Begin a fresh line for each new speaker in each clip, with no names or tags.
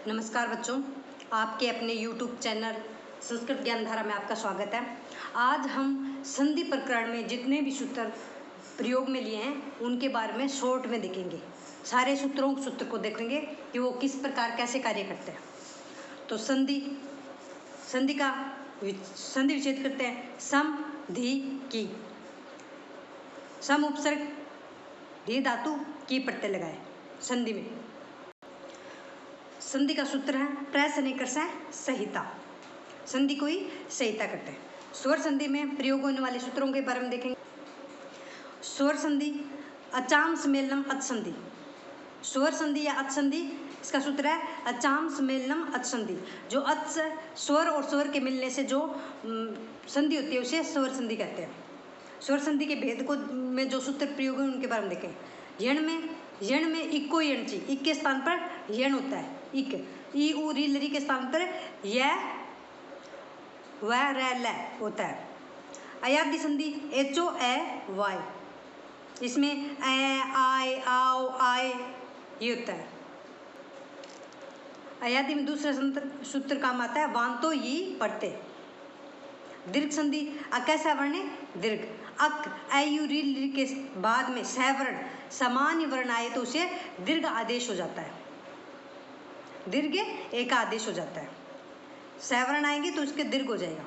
नमस्कार बच्चों, आपके अपने YouTube चैनल संस्कृत ज्ञान धारा में आपका स्वागत है। आज हम संधि प्रकरण में जितने भी सूत्र प्रयोग में लिए हैं उनके बारे में शॉर्ट में देखेंगे। सारे सूत्र को देखेंगे कि वो किस प्रकार कैसे कार्य करते हैं। तो संधि विच्छेद करते हैं। सम धी की, सम उपसर्ग धी धातु की प्रत्यय लगाए संधि में। संधि का सूत्र है प्रसनिकर्ष संहिता। संधि को ही संहिता करते हैं। स्वर संधि में प्रयोग होने वाले सूत्रों के बारे में देखेंगे। स्वर संधि अचाम सम्मेलनम अच संधि। स्वर संधि या अच संधि, इसका सूत्र है अचाम सम्मेलनम अच संधि। जो अच स्वर और स्वर के मिलने से जो संधि होती है उसे स्वर संधि कहते हैं। स्वर संधि के भेद को में जो सूत्र प्रयोग है उनके बारे में देखें। यण में इको यणची, इक के स्थान पर यण होता है। इक ई उ री लरी के स्थान पर यह व र ल होता है। अयादि संधि एचो ए वाय, इसमें ए आय आओ आय ये होता है। अयादि में दूसरा सूत्र काम आता है वांतो यी पढ़ते। दीर्घ संधि कैसा वर्ण है दीर्घ। अक आयु री के बाद में सवर्ण सामान्य वर्ण आए तो उसे दीर्घ आदेश हो जाता है। दीर्घ एक आदेश हो जाता है। सवर्ण आएंगे तो उसके दीर्घ हो जाएगा।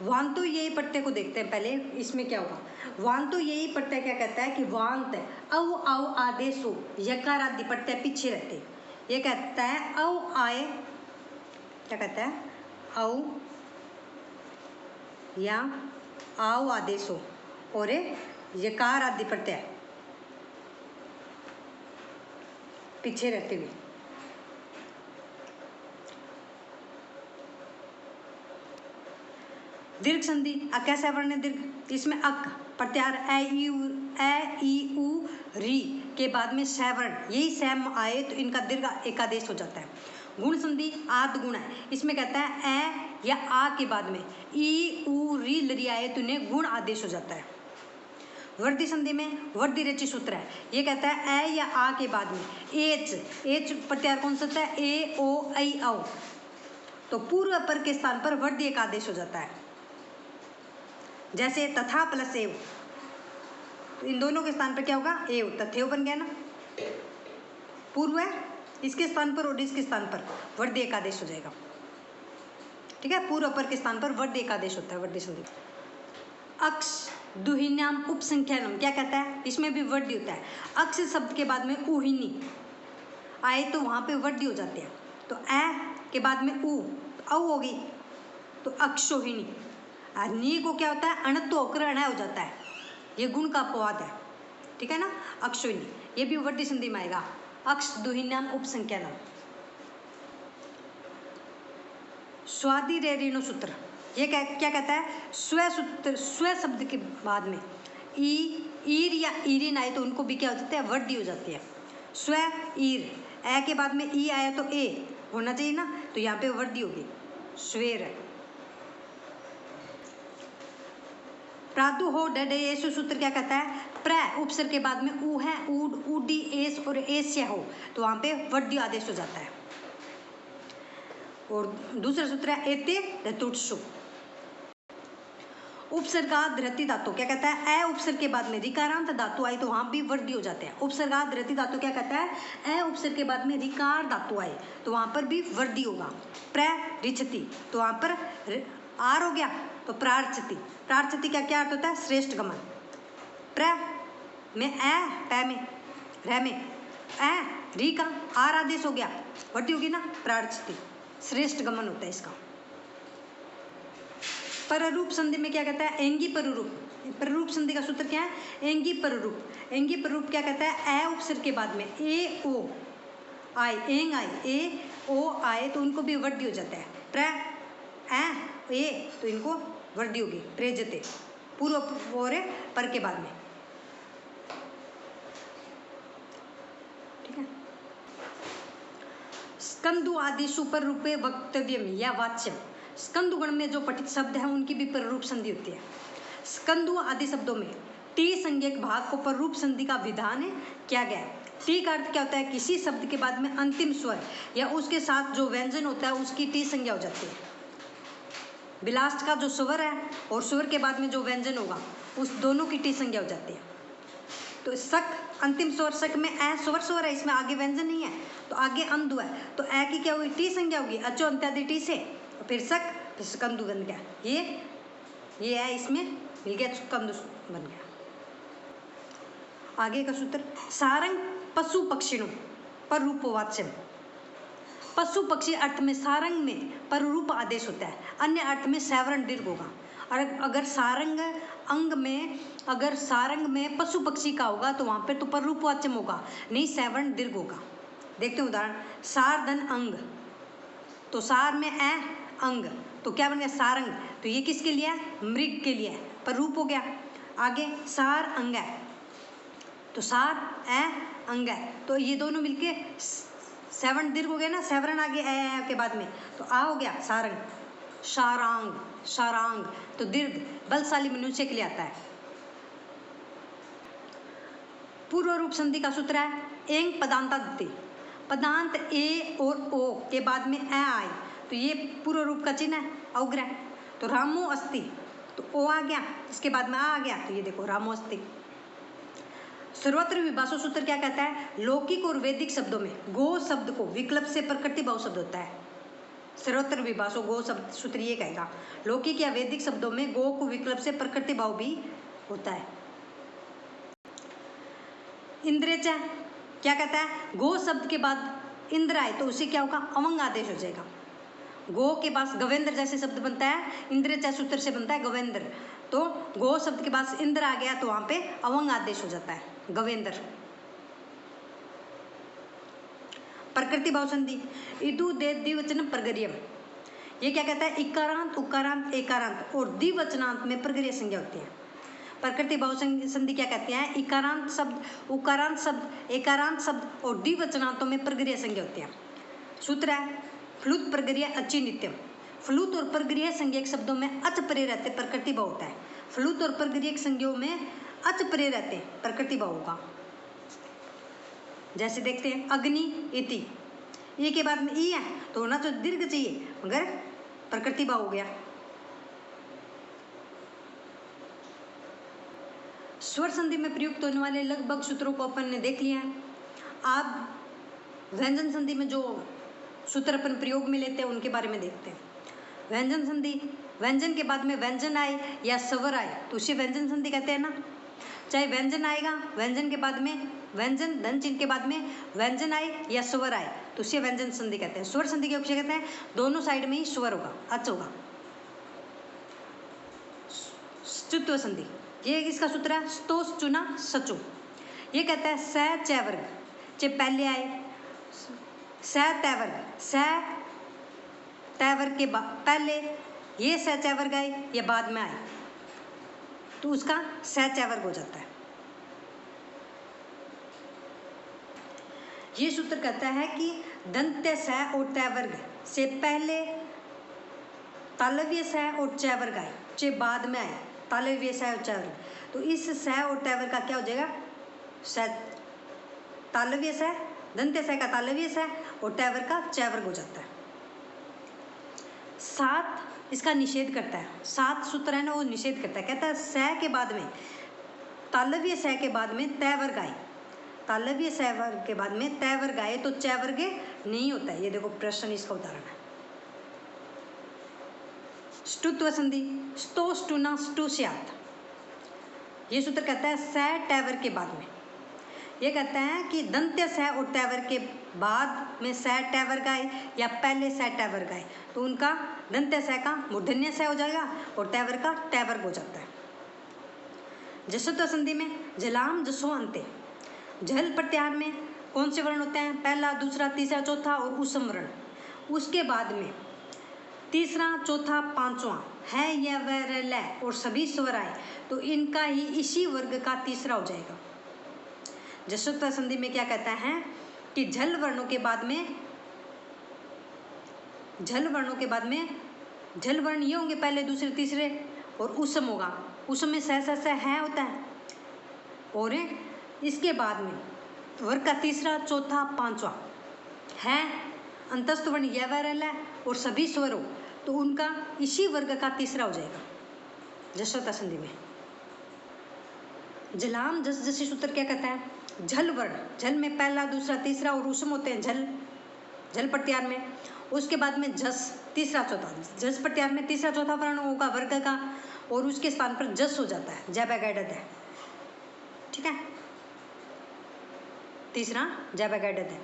वांतो यही प्रत्यय को देखते हैं पहले, इसमें क्या होगा। वांतो यही प्रत्यय क्या कहता है कि वांत औ आओ आदेश हो, यकार आदि प्रत्यय पीछे रहते। ये कहता है औ आए, क्या कहता है औ या आओ आदेश हो और यकार आदि प्रत्यय पीछे रहते हुए। दीर्घ संधि कैसा वर्ण है दीर्घ। इसमें अक प्रत्यार ए ई उ री के बाद में सवर्ण यही सैम आए तो इनका दीर्घ एकादेश हो जाता है। गुण संधि आद गुण है। इसमें कहता है ए या आ के बाद में ई उ री लरी आए तो इन्हें गुण आदेश हो जाता है। वर्दी संधि में वर्दी रचि सूत्र है। ये कहता है ए या आ के बाद में एच प्रत्यार कौन सा है ए ओ आई औ, तो पूर्व अपर के स्थान पर वर्दी एक आदेश हो जाता है। जैसे तथा प्लस एव, इन दोनों के स्थान पर क्या होगा एव, तथेव बन गया ना। पूर्व है इसके स्थान पर और इसके स्थान पर वर्दी एक आदेश हो जाएगा। ठीक है, पूर्व अपर के स्थान पर वर्दी एक आदेश होता है वर्दी संधि। अक्ष दुहिन्याम उपसंख्यानम क्या कहता है, इसमें भी वर्दी होता है। अक्ष शब्द के बाद में उहिनी आए तो वहां पे वर्दी हो जाती है। तो ए के बाद में उ औ होगी तो अक्षोहिणी। नी को क्या होता है अणत्व होकर अणय हो जाता है। ये गुण का अपवाद है। ठीक है ना, अक्षोहिणी ये भी वर्दी संधि में आएगा। अक्ष दुहिन्याम उपसंख्यानम। स्वादि रे ऋणु सूत्र ये क्या कहता है स्व शब्द के बाद में ईर या ईरिन आए तो उनको भी क्या हो जाता है वर्दी हो जाती है। स्व ईर, ए के बाद में ई आया तो ए होना चाहिए ना, तो यहाँ पे वर्दी होगी स्वेर। प्रादु हो डडे एसु सूत्र क्या कहता है प्र उपसर्ग के बाद में ऊ है ऊड ऊडी एस और एस्य हो तो वहां पे वर्दी आदेश हो जाता है। और दूसरा सूत्र है एते धतुत्सु। उपसर्गाद धृति धातु क्या कहता है ए उपसर्ग के बाद में रिकारांत धातु आई तो वहां भी वर्दी हो जाते हैं। उपसर्गाद धृति धातु क्या कहता है ए उपसर्ग के बाद में रिकार धातु आई तो वहां पर भी वर्दी होगा। प्र रिचति तो वहां पर आर हो गया तो प्रार्चति। प्रार्चति का क्या अर्थ होता है श्रेष्ठ गमन। प्र में ए पै में रह में ए री का आर आदेश हो गया वर्दी होगी ना प्रार्चति, श्रेष्ठ गमन होता है इसका। पररूप संधि में क्या कहता है एंगी पररूप। पररूप संधि का सूत्र क्या है एंगी पररूप। एंगी पररूप क्या कहता है ए उपसर्ग के बाद में ए ओ आए एंग आए ए ओ आए तो उनको भी वर्दी हो जाता है। प्र ए तो इनको वर्दी होगी प्रेजते पूर्व और पर के बाद में। ठीक है, स्कंदु आदि सुपर रूपे वक्तव्य में या वाच्यम। स्कंदु गण में जो पठित शब्द है उनकी भी पररूप संधि होती है। स्कंदु आदि शब्दों में टी संज्ञक भाग को पर रूप संधि का विधान किया गया है। टी का अर्थ क्या होता है? किसी शब्द के बाद में अंतिम स्वर या उसके साथ जो व्यंजन होता है उसकी टी संज्ञा हो जाती है। बिलास्ट का जो स्वर है और स्वर के बाद में जो व्यंजन होगा उस दोनों की टी संज्ञा हो जाती है। तो सक अंतिम स्वर, सक में ए स्वर है, इसमें आगे व्यंजन नहीं है तो आगे अंधु है, तो ए की क्या हुई? टी संज्ञा होगी, अचो अंत्यादि टी से, फिर सक, फिर स्कंदु बन गया। ये है, इसमें मिल गया, स्कंदु बन गया। आगे का सूत्र, सारंग पशु पक्षिणों पर रूपवाच्यम। पशु पक्षी अर्थ में सारंग में पर रूप आदेश होता है, अन्य अर्थ में सैवरण दीर्घ होगा। और अगर सारंग में पशु पक्षी का होगा तो वहां पे तो पर रूपवाच्यम होगा, नहीं सैवरण दीर्घ होगा। देखते हैं उदाहरण, सार धन अंग, तो सार में ए अंग, तो क्या बन गया? सारंग। तो ये किसके लिए है? मृग के लिए, पर रूप हो गया। आगे सार अंग है, तो सार ए अंग है, तो ये दोनों मिलके सैवरण दीर्घ हो गया ना, सैवरण आगे ए के बाद में, तो आ हो गया सारंग। शारांग तो दीर्घ बलशाली मनुष्य के लिए आता है। पूर्व रूप संधि का सूत्र है एंग पदांतादिति। पदांत ए और ओ के बाद में ए आए तो ये पूर्व रूप का चिन्ह है, अवग्रह। तो रामो अस्ति, तो ओ आ गया, इसके बाद में आ गया, तो ये देखो रामो अस्ति। सर्वत्र विभाषा सूत्र क्या कहता है? लौकिक और वैदिक शब्दों में गो शब्द को विकल्प से प्रकृति भाव शब्द होता है। सर्वत्र विभाषा गो शब्द सूत्र ये कहेगा, लौकिक या वैदिक शब्दों में गो को विकल्प से प्रकृति भाव भी होता है। इंद्रेच क्या कहता है? गो शब्द के बाद इंद्र आए तो उसे क्या होगा? अवंग आदेश हो जाएगा। गो के पास गवेंद्र जैसे शब्द बनता है, इंद्रेच सूत्र से बनता है गवेंद्र, तो गो शब्द के पास इंद्र आ गया तो वहां पे अवंग आदेश हो जाता है, गवेंद्र। प्रकृति भाव संधि, इदु दे द्विवचन प्रगरियम, ये क्या कहता है? इकारांत उकारांत एकारांत और द्विवचनांत में प्रगरिय संज्ञा होती है। प्रकृति भाव संधि क्या कहते हैं? इकारांत शब्द, उकारांत शब्द, एकारांत शब्द और द्विवचनांतों में प्रगरिय संज्ञा होती है। सूत्र है फ्लुत प्रगरिय अच्छी नित्यम। फ्लुत और प्रगरिय संज्ञक शब्दों में अच परे रहते प्रकृति भाव होता है। फ्लुत और प्रगरिय संज्ञों में अच परे रहते प्रकृति भाव होगा। जैसे देखते हैं अग्नि इति, ई के बाद में ई है तो होना तो दीर्घ चाहिए, मगर प्रकृति भाव हो गया। स्वर संधि में प्रयुक्त होने वाले लगभग सूत्रों को अपन ने देख लिया है। आप व्यंजन संधि में जो सूत्र अपन प्रयोग में लेते हैं उनके बारे में देखते हैं। व्यंजन संधि, व्यंजन के बाद में व्यंजन आए या स्वर आए तो उसे व्यंजन संधि कहते हैं ना। चाहे व्यंजन आएगा, व्यंजन के बाद में व्यंजन धन चिन्ह के बाद में व्यंजन आए या स्वर आए तो उसे व्यंजन संधि कहते हैं। स्वर संधि के अक्षर कहते हैं दोनों साइड में ही स्वर होगा, अच होगा। स्तुत्व संधि, ये इसका सूत्र है स्तो चुना सचो। ये कहता है स च वर्ग चे पहले आए, स तय वर्ग, स तय वर्ग के पहले ये स च वर्ग आए या बाद में आए तो उसका स च वर्ग हो जाता है। ये सूत्र कहता है कि दंत्य स और तय वर्ग से पहले तालव्य स और च वर्ग आए, चे बाद में आए तालव्य स और च वर्ग, तो इस स और तय वर्ग का क्या हो जाएगा? स तालव्य स, दंत्य स का तालव्य स और तय वर्ग का च वर्ग हो जाता है। सात इसका निषेध करता है, सात सूत्र है ना वो निषेध करता है, कहता है स के बाद में तालव्य स के बाद में तय वर्ग आए, तालव्य स वर्ग के बाद में तय वर्ग आए तो च वर्ग नहीं होता है। ये देखो प्रश्न इसका उदाहरण है। ष्टुत्व संधि, स्तो स्टुना स्टु स्यात्, ये सूत्र कहता है स तय वर्ग के बाद में। ये कहता है कि दंत्य स और तय वर्ग के बाद में स तय वर्ग आए या पहले स तय वर्ग आए तो उनका दंत्य स का मूर्धन्य स हो जाएगा और तय वर्ग का तय वर्ग हो जाता है। जसत्व संधि में जलाम जसो अंते, झल प्रत्याहार में कौन से वर्ण होते हैं? पहला, दूसरा, तीसरा, चौथा और उसम वर्ण। उसके बाद में तीसरा, चौथा, पांचवा है या वह ल और सभी स्वर आए तो इनका ही इसी वर्ग का तीसरा हो जाएगा। जसत्व संधि में क्या कहता है कि झल वर्णों के बाद में झल वर्ण ये होंगे पहले, दूसरे, तीसरे और उसम होगा। उसम में स है होता है और इसके बाद में वर्ग का तीसरा, चौथा, पांचवा है अंतस्थ वर्ण यह वैरल है और सभी स्वर हो तो उनका इसी वर्ग का तीसरा हो जाएगा जसोता संधि में। जलाम जस जसी सूत्र क्या कहता है? झल वर्ण, झल में पहला, दूसरा, तीसरा और उसम होते हैं झल, झल प्रत्यार में। उसके बाद में जस तीसरा, चौथा, जस प्रत्यार में तीसरा, चौथा वर्ण होगा वर्ग का और उसके स्थान पर जस हो जाता है, जय बैगैडत है, ठीक है, तीसरा जय बैगैडत है।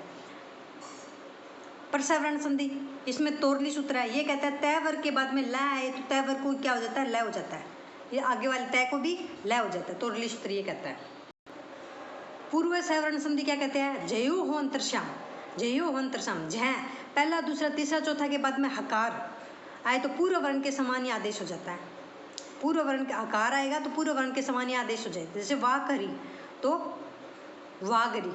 परसवर्ण संधि, इसमें तोरली सूत्र है, ये कहता है तय वर्ग के बाद में ल आए तो तय वर्ग को क्या हो जाता है? लय हो जाता है, ये आगे वाले तय को भी लय हो जाता है, तोरली सूत्र ये कहता है। पूर्व सवर्ण संधि क्या कहते हैं? जयो हो अंतरश्याम, जयो हो अंतरश्याम, जय पहला, दूसरा, तीसरा, चौथा के बाद में हकार आए तो पूर्व वर्ण के समान ही आदेश हो जाता है। पूर्व वर्ण का हकार आएगा तो पूर्व वर्ण के समान ही आदेश हो जाएगा, जैसे वाह करी तो वागरी।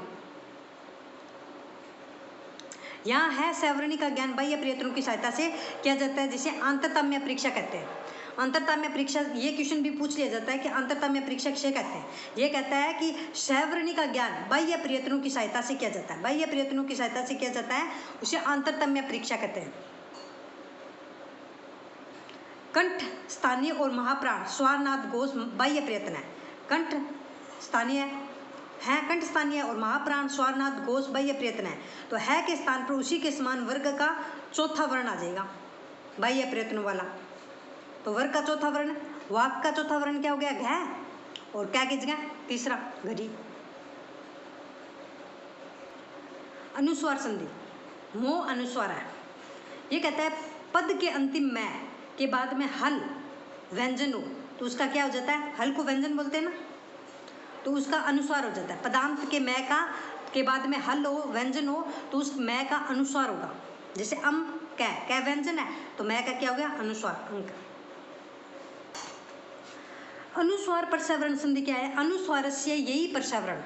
यहाँ है सवर्णी का ज्ञान बाह्य प्रयत्नों की सहायता से किया जाता है, जिसे अंतरतम्य परीक्षा कहते हैं। अंतरतम्य परीक्षा, ये क्वेश्चन भी पूछ लिया जाता है कि अंतरतम्य परीक्षा किसे कहते हैं? ये कहता है कि सवर्णी का ज्ञान बाह्य प्रयत्नों की सहायता से किया जाता है, बाह्य प्रयत्नों की सहायता से किया जाता है, उसे अंतरतम्य परीक्षा कहते हैं। कंठ स्थानीय और महाप्राण स्वारनाद घोष बाह्य प्रयत्न है। कंठ स्थानीय है, कंठ स्थानीय और महाप्राण स्वारनाद घोष बाह्य प्रयत्न है, तो है के स्थान पर उसी के समान वर्ग का चौथा वर्ण आ जाएगा बाह्य प्रयत्न वाला। तो वर्ग का चौथा वर्ण, वाक का चौथा वर्ण क्या हो गया? घ, और क्या की जगह तीसरा घड़ी। अनुस्वार संधि, मोह अनुस्वार है, ये कहता है पद के अंतिम में के बाद में हल व्यंजन हो तो उसका क्या हो जाता है? हल को व्यंजन बोलते हैं ना, तो उसका अनुस्वार हो जाता है। पदांत के मैं का के बाद में हल हो, व्यंजन हो तो उस मैं का अनुस्वार होगा, जैसे अम कै व्यंजन है तो मैं का क्या हो गया? अनुस्वार, अंक। अनुस्वार परसवर्ण संधि क्या है? अनुस्वारस्य यही परसवर्ण,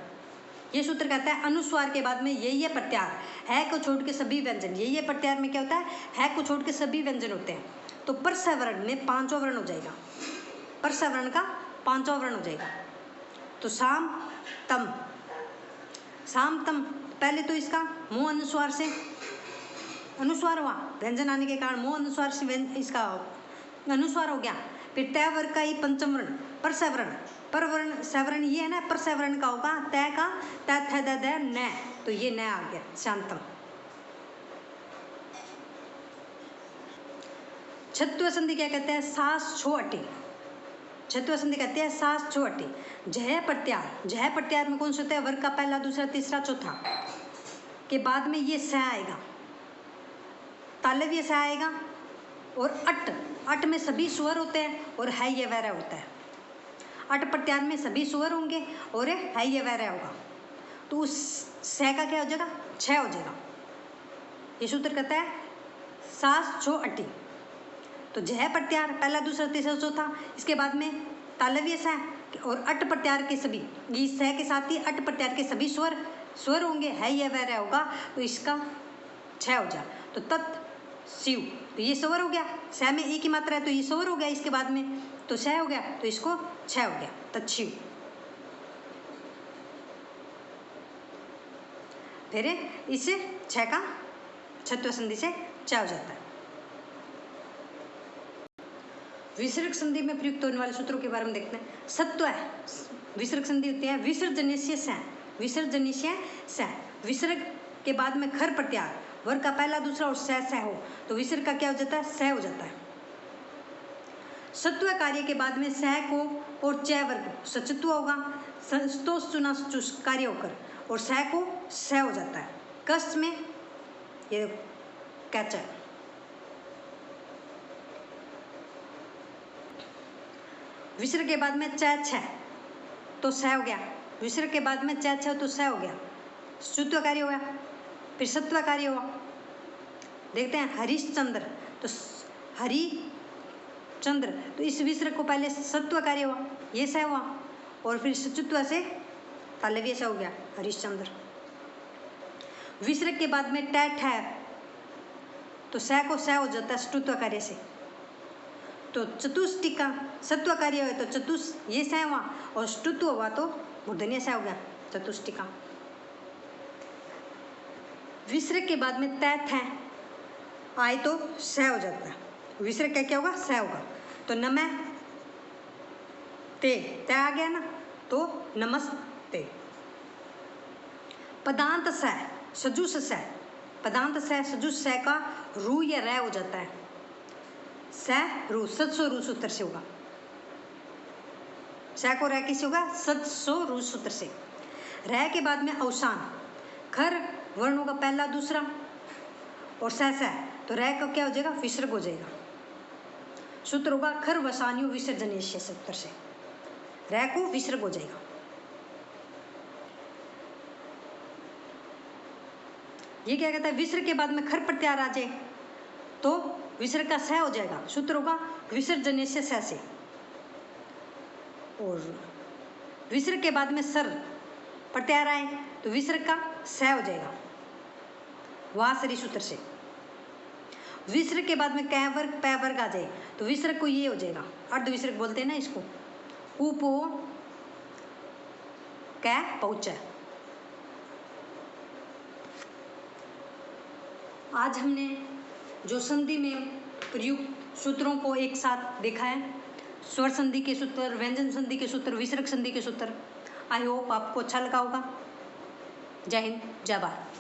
ये सूत्र कहता है अनुस्वार के बाद में यही है प्रत्यार, है को छोड़ के सभी व्यंजन, यही है प्रत्यार में क्या होता है को छोड़ के सभी व्यंजन होते हैं, तो परसवर्ण में पांचवा वर्ण हो जाएगा, परसवर्ण का पांचवा वर्ण हो जाएगा। तो साम तम, साम तम, पहले तो इसका मुंह अनुस्वार से अनुस्वार हुआ, व्यंजन आने के कारण मुंह अनुस्वार से इसका अनुस्वार हो गया। फिर तय वर्ग का ही पंचम वर्ण परसवर्ण, परवर्ण सवर्ण ये है ना, परसवर्ण का होगा तय का तय थ द द न, तो ये न आ गया शांतम। छत्व संधि क्या कहते हैं? सास छो अटी, छत्व संधि कहते हैं सास छो अटी। जय प्रत्यार, जय प्रत्यार में कौन सा होता है? वर्ग का पहला, दूसरा, तीसरा, चौथा के बाद में ये स आएगा, तालव्य स आएगा, और अट, अट में सभी स्वर होते हैं और है ये वैरय होता है। अट प्रत्यार में सभी स्वर होंगे और है ये वैरय होगा, तो उस स का क्या हो जाएगा? छ हो जाएगा। ये सूत्र कहता है सास छो अटी, तो जय प्रत्यार पहला, दूसरा, तीसरा, चौथा, इसके बाद में तालव्य स और अट प्रत्यार के सभी, इस स के साथ ही अट प्रत्यार के सभी स्वर होंगे, है यह वैरय होगा, तो इसका छ हो जाए, तो तत् शिव, तो ये स्वर हो गया, स में एक ही मात्रा है तो ये स्वर हो गया, इसके बाद में तो स हो गया, तो इसको छ हो गया, तत्शिव। फिर इससे छ का छत्व संधि से च हो जाता है। विसर्ग संधि में प्रयुक्त होने वाले सूत्रों के बारे में देखते हैं। सत्व है, विसर्ग संधि होती है विसर्जनीय स, विसर्जनीय स, विसर्ग के बाद में खर प्रत्यार, वर्ग का पहला, दूसरा और स हो तो विसर्ग का क्या हो जाता है? स हो जाता है। सत्व कार्य के बाद में स को और च वर्ग सचत्व होगा, स्तोष चुना चुस कार्य होकर और स को स हो जाता है। कष्ट में ये कैच है। विसर्ग के बाद में च छ तो स हो गया, विसर्ग के बाद में च छ तो स हो गया, शुत्व कार्य हो गया, फिर सत्व कार्य हुआ। देखते हैं हरिश्चंद्र, तो हरिचंद्र, तो इस विसर्ग को पहले सत्व कार्य हुआ, ये स हुआ, और फिर सचुत्व से तालव्य स हो गया हरिश्चंद्र। विसर्ग के बाद में ट ठ तो स को स हो जाता है ष्टुत्व कार्य से, तो चतुष्टि का सत्व कार्य हुआ तो चतुष ये स हुआ, और ष्टुत्व हुआ तो मूर्धन्य स हो गया चतुष्टय का। विसर्ग के बाद में तै थे आए तो स हो जाता है। विसर्ग क्या क्या होगा, स होगा। तो नमः ते तै आ गया ना, तो नमस्ते। पदांत स सजुस स, पदांत स सजुस स का रू या रै हो जाता है। स रू सत्सो रू सूत्र से होगा। स को रै किससे होगा, सत्सो रू सूत्र से। रै के बाद में अवसान, खर वर्ण होगा पहला दूसरा और स तो रै का क्या हो जाएगा, विसर्ग हो जाएगा। सूत्र होगा खर वसान्यो विसर्जनीय सूत्र से, रै को विसर्ग हो जाएगा। ये क्या कहता है, विसर्ग के बाद में खर प्रत्यार आ जाए तो विसर्ग का स हो जाएगा। सूत्र होगा विसर्जनीय से स से। और विसर्ग के बाद में सर प्रत्यार आए तो विसर्ग का स हो जाएगा वासरी सूत्र से। विसर्ग के बाद में कै वर्ग पै वर्ग आ जाए तो विसर्ग को ये हो जाएगा, अर्ध विसर्ग बोलते हैं ना इसको, उपो कै पहुंच। आज हमने जो संधि में प्रयुक्त सूत्रों को एक साथ देखा है, स्वर संधि के सूत्र, व्यंजन संधि के सूत्र, विसर्ग संधि के सूत्र। आई होप आपको अच्छा लगा होगा। जय हिंद, जय भारत।